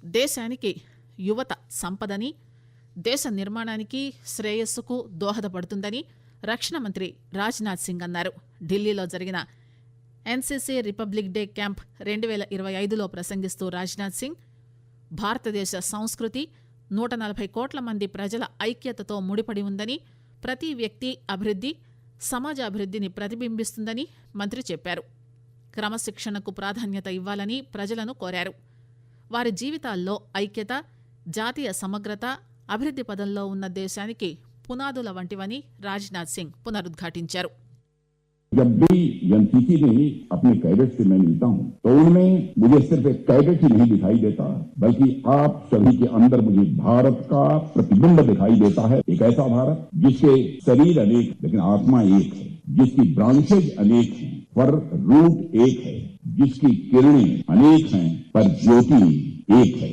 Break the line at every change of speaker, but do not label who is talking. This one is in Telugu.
దేశానికి యువత సంపదని, దేశ నిర్మాణానికి శ్రేయస్సుకు దోహదపడుతుందని రక్షణ మంత్రి రాజ్నాథ్ సింగ్ అన్నారు. ఢిల్లీలో జరిగిన ఎన్సీసీ రిపబ్లిక్ డే క్యాంప్ 2025లో ప్రసంగిస్తూ రాజ్నాథ్ సింగ్ భారతదేశ సంస్కృతి 140 కోట్ల మంది ప్రజల ఐక్యతతో ముడిపడి ఉందని, ప్రతి వ్యక్తి అభివృద్ధి సమాజ అభివృద్ధిని ప్రతిబింబిస్తుందని మంత్రి చెప్పారు. క్రమశిక్షణకు ప్రాధాన్యత ఇవ్వాలని ప్రజలను కోరారు. వారి జీవితాల్లో ఐక్యత, జాతీయ సమగ్రత, అభివృద్ధి పదంలో ఉన్న దేశానికి పునాదుల వంటివని రాజ్నాథ్ సింగ్ పునరుద్ఘాటించారు.
जब भी एनसीसी में अपने कैडेट से मैं मिलता हूं तो उनमें मुझे सिर्फ एक कैडेट ही नहीं दिखाई देता, बल्कि आप सभी के अंदर मुझे भारत का प्रतिबिंब दिखाई देता है। एक ऐसा भारत जिसके शरीर अनेक लेकिन आत्मा एक है, जिसकी ब्रांचेज अनेक हैं पर रूट एक है, जिसकी किरणें अनेक हैं पर ज्योति एक है।